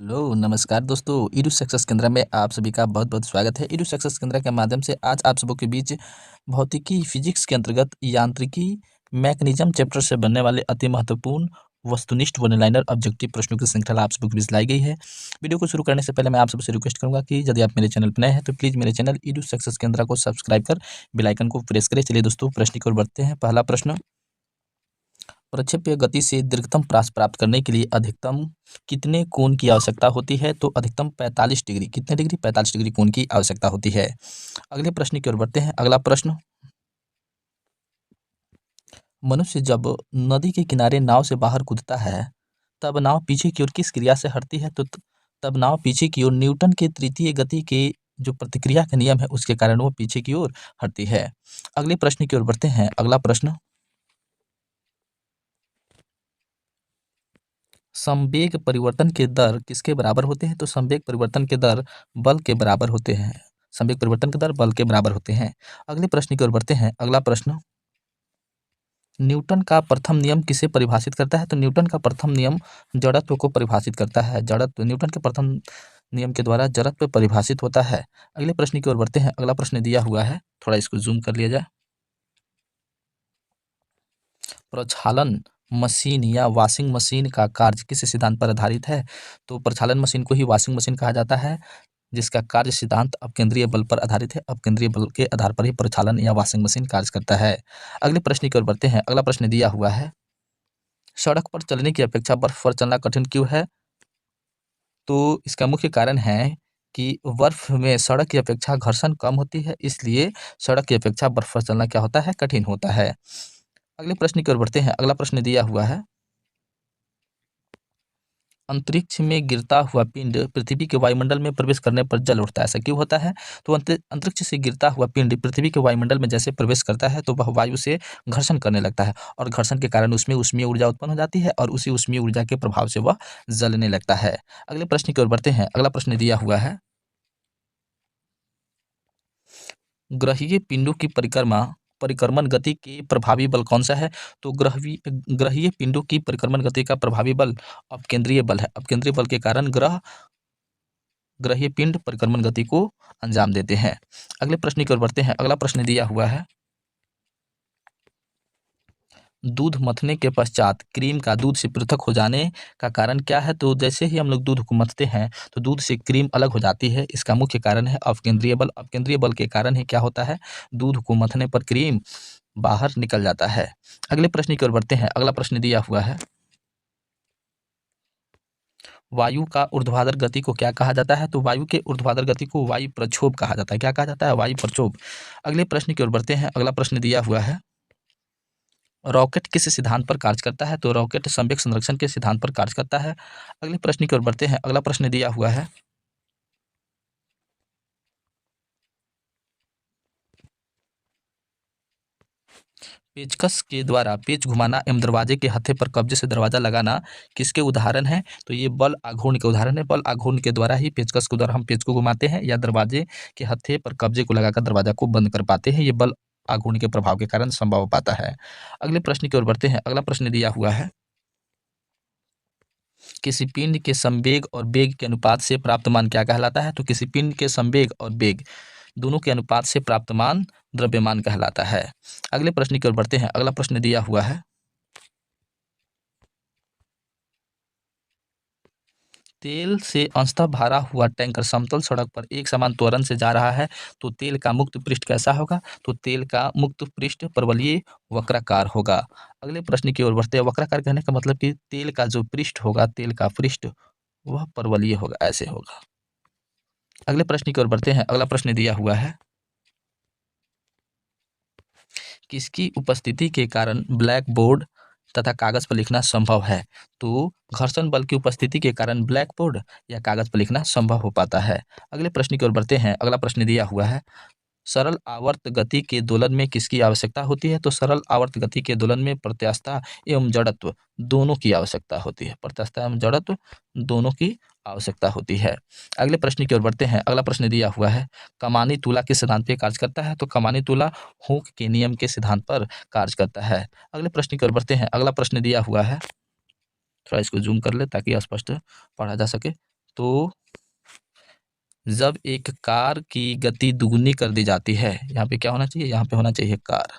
Hello नमस्कार दोस्तों, Edu success केंद्र में आप सभी का बहुत बहुत स्वागत है। ईडू सक्सेस केंद्र के माध्यम से आज आप सबों के बीच भौतिकी फिजिक्स के अंतर्गत यांत्रिकी मैकेनिज्म चैप्टर से बनने वाले अति महत्वपूर्ण वस्तुनिष्ठ वन लाइनर ऑब्जेक्टिव प्रश्नों की श्रृंखला आप सबों के बीच लाई गई है। वीडियो को शुरू करने से पहले मैं आप सबसे रिक्वेस्ट करूंगा कि यदि आप मेरे चैनल पर नए हैं तो प्लीज़ मेरे चैनल ईडू सक्सेस केंद्र को सब्सक्राइब कर बेल आइकन को प्रेस करें। चलिए दोस्तों, प्रश्न की ओर बढ़ते हैं। पहला प्रश्न, प्रक्षेप्य गति से दीर्घतम व्यास प्राप्त करने के लिए अधिकतम कितने कोण की आवश्यकता होती है? तो अधिकतम 45 डिग्री। कितने डिग्री? 45 डिग्री कोण की आवश्यकता होती है। अगले प्रश्न की ओर बढ़ते हैं। अगला प्रश्न, मनुष्य जब नदी के किनारे नाव से बाहर कूदता है तब नाव पीछे की ओर किस क्रिया से हटती है? तो तब नाव पीछे की ओर न्यूटन के तृतीय गति के जो प्रतिक्रिया का नियम है उसके कारण वो पीछे की ओर हटती है। अगले प्रश्न की ओर बढ़ते हैं। अगला प्रश्न, संवेग परिवर्तन के दर किसके बराबर होते हैं? तो संवेग परिवर्तन के दर बल के बराबर होते हैं। संवेग परिवर्तन के दर बल के बराबर होते हैं। अगले प्रश्न की ओर बढ़ते हैं। अगला प्रश्न, न्यूटन का प्रथम नियम किसे परिभाषित करता है? तो न्यूटन का प्रथम नियम जड़त्व को परिभाषित करता है। जड़त्व न्यूटन के प्रथम नियम के द्वारा जड़त्व परिभाषित होता है। अगले प्रश्न की ओर बढ़ते हैं। अगला प्रश्न दिया हुआ है, थोड़ा इसको जूम कर लिया जाए। प्रक्षालन मशीन या वॉशिंग मशीन का कार्य किस सिद्धांत पर आधारित है? तो प्रक्षालन मशीन को ही वॉशिंग मशीन कहा जाता है, जिसका कार्य सिद्धांत अपकेंद्रीय बल पर आधारित है। अपकेंद्रीय बल के आधार पर ही प्रक्षालन या वॉशिंग मशीन कार्य करता है। अगले प्रश्न की ओर बढ़ते हैं। अगला प्रश्न दिया हुआ है, सड़क पर चलने की अपेक्षा बर्फ पर चलना कठिन क्यों है? तो इसका मुख्य कारण है कि बर्फ में सड़क की अपेक्षा घर्षण कम होती है, इसलिए सड़क की अपेक्षा बर्फ पर चलना क्या होता है? कठिन होता है। अगले प्रश्न की ओर बढ़ते हैं। अगला प्रश्न दिया हुआ है, अंतरिक्ष में गिरता हुआ पिंड पृथ्वी के वायुमंडल में प्रवेश करने पर जल उठता है। ऐसा क्यों होता है? तो अंतरिक्ष से गिरता हुआ पिंड पृथ्वी के वायुमंडल में जैसे प्रवेश करता है तो वह वायु से घर्षण करने लगता है और घर्षण के कारण उसमें ऊष्मीय ऊर्जा उत्पन्न हो जाती है और उसी ऊष्मीय ऊर्जा के प्रभाव से वह जलने लगता है। अगले प्रश्न की ओर बढ़ते हैं। अगला प्रश्न दिया हुआ है, ग्रहीय पिंडों की परिक्रमण गति के प्रभावी बल कौन सा है? तो ग्रहीय पिंडों की परिक्रमण गति का प्रभावी बल अपकेंद्रीय बल है। अपकेंद्रीय बल के कारण ग्रहीय पिंड परिक्रमण गति को अंजाम देते हैं। अगले प्रश्न की ओर बढ़ते हैं। अगला प्रश्न दिया हुआ है, दूध मथने के पश्चात क्रीम का दूध से पृथक हो जाने का कारण क्या है? तो जैसे ही हम लोग दूध को मथते हैं तो दूध से क्रीम अलग हो जाती है। इसका मुख्य कारण है अपकेंद्रीय बल। अपकेंद्रीय बल के कारण ही क्या होता है? दूध को मथने पर क्रीम बाहर निकल जाता है। अगले प्रश्न की ओर बढ़ते हैं। अगला प्रश्न दिया हुआ है, वायु का ऊर्ध्वाधर गति को क्या कहा जाता है? तो वायु के ऊर्ध्वाधर गति को वायु प्रक्षोभ कहा जाता है। क्या कहा जाता है? वायु प्रक्षोभ। अगले प्रश्न की ओर बढ़ते हैं। अगला प्रश्न दिया हुआ है, रॉकेट किस सिद्धांत पर कार्य करता है? तो रॉकेट संवेग संरक्षण के सिद्धांत पर कार्य करता है। अगले प्रश्न की ओर बढ़ते हैं। अगला प्रश्न दिया हुआ है, पेचकस के द्वारा पेच घुमाना एवं दरवाजे के हत्थे पर कब्जे से दरवाजा लगाना किसके उदाहरण है? तो ये बल आघूर्ण के उदाहरण है। बल आघूर्ण के द्वारा ही पेचकस के द्वारा हम पेच को घुमाते हैं या दरवाजे के हत्थे पर कब्जे को लगाकर दरवाजा को बंद कर पाते हैं। ये बल आघूर्ण के प्रभाव के कारण संभव हो पाता है। अगले प्रश्न की ओर बढ़ते हैं। अगला प्रश्न दिया हुआ है, किसी पिंड के संवेग और वेग के अनुपात से प्राप्त मान क्या कहलाता है? तो किसी पिंड के संवेग और वेग दोनों के अनुपात से प्राप्त मान द्रव्यमान कहलाता है। अगले प्रश्न की ओर बढ़ते हैं। अगला प्रश्न दिया हुआ है, तेल से अंशतः भरा हुआ टैंकर समतल सड़क पर एक समान त्वरण से जा रहा है तो तेल का मुक्त पृष्ठ कैसा होगा? तो तेल का मुक्त पृष्ठ परवलयी वक्राकार होगा। अगले प्रश्न की ओर बढ़ते हैं। वक्राकार कहने का मतलब कि तेल का जो पृष्ठ होगा, तेल का पृष्ठ वह परवलयी होगा, ऐसे होगा। अगले प्रश्न की ओर बढ़ते हैं। अगला प्रश्न दिया हुआ है, किसकी उपस्थिति के कारण ब्लैक बोर्ड तथा कागज पर लिखना संभव है? तो घर्षण बल की उपस्थिति के कारण ब्लैक बोर्ड या कागज पर लिखना संभव हो पाता है। अगले प्रश्न की ओर बढ़ते हैं। अगला प्रश्न दिया हुआ है, सरल आवर्त गति के दोलन में किसकी आवश्यकता होती है? तो सरल आवर्त गति के दोलन में प्रत्यास्थता एवं जड़त्व दोनों की आवश्यकता होती है। प्रत्यास्थता एवं जड़त्व दोनों की आवश्यकता होती है। अगले प्रश्न की ओर बढ़ते हैं। अगला प्रश्न दिया हुआ है, कमानी तुला किस सिद्धांत पर कार्य करता है? तो कमानी तुला हुक के नियम के सिद्धांत पर कार्य करता है। अगले प्रश्न की ओर बढ़ते हैं। अगला प्रश्न दिया हुआ है, थोड़ा इसको जूम कर ले ताकि स्पष्ट पढ़ा जा सके। तो जब एक कार की गति दुगुनी कर दी जाती है, यहाँ पे क्या होना चाहिए, यहाँ पे होना चाहिए कार।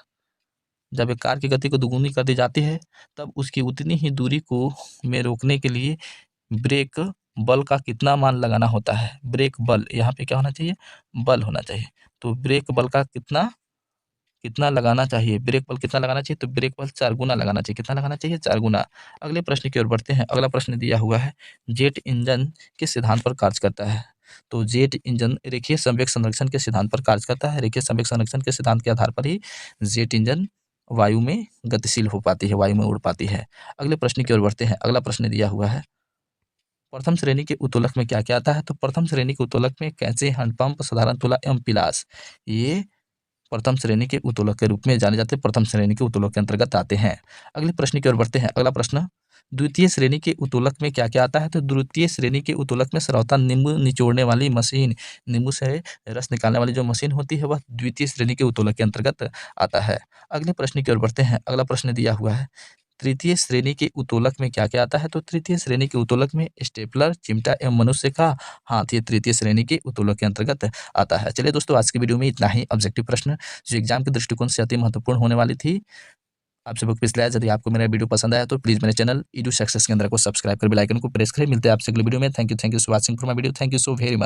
जब एक कार की गति को दुगुनी कर दी जाती है तब उसकी उतनी ही दूरी को में रोकने के लिए ब्रेक बल का कितना मान लगाना होता है। ब्रेक बल, यहाँ पे क्या होना चाहिए, बल होना चाहिए। तो ब्रेक बल का कितना कितना लगाना चाहिए, ब्रेक बल कितना लगाना चाहिए, तो ब्रेक बल 4 गुना लगाना चाहिए। कितना लगाना चाहिए, 4 गुना। अगले प्रश्न की ओर बढ़ते हैं। अगला प्रश्न दिया हुआ है, जेट इंजन किस सिद्धांत पर कार्य करता है। तो जेट इंजन रेखीय संवेग संरक्षण के सिद्धांत पर कार्य करता है। रेखीय संवेग संरक्षण के सिद्धांत के आधार पर ही जेट इंजन वायु में गतिशील हो पाती है, वायु में उड़ पाती है। अगले प्रश्न की ओर बढ़ते हैं। अगला प्रश्न दिया हुआ है, प्रथम श्रेणी के उत्तोलक में क्या क्या आता है। तो प्रथम श्रेणी के उत्तोलक में कैंची, हैंडपंप, साधारण तुला एवं पिलास, ये प्रथम श्रेणी के उत्तोलक के रूप में जाने जाते हैं, प्रथम श्रेणी के उत्तोलक के अंतर्गत आते हैं। अगले प्रश्न की ओर बढ़ते हैं। अगला प्रश्न, द्वितीय श्रेणी के उत्तोलक में क्या क्या आता है। तो द्वितीय श्रेणी के उत्तोलक में सर्वथा नींबू निचोड़ने वाली मशीन, नींबू से रस निकालने वाली जो मशीन होती है वह द्वितीय श्रेणी के उत्तोलक के अंतर्गत आता है। अगले प्रश्न की ओर बढ़ते हैं। अगला प्रश्न दिया हुआ है, तृतीय श्रेणी के उत्तोलक में क्या क्या आता है। तो तृतीय श्रेणी के उत्तोलक में स्टेपलर, चिमटा एवं मनुष्य का हाथ, ये तृतीय श्रेणी के उत्तोलक के अंतर्गत आता है। चलिए दोस्तों, आज की वीडियो में इतना ही। ऑब्जेक्टिव प्रश्न जो एग्जाम के दृष्टिकोण से अति महत्वपूर्ण होने वाली थी, आप सबको पिछला। यदि आपको मेरा वीडियो पसंद आया तो प्लीज मेरे चैनल ईडू सक्सेस केंद्र को सब्सक्राइब कर बेल आइकन को प्रेस करें। मिलते हैं आपसे अगले वीडियो में। Thank you so watching for my video. Thank you so very much.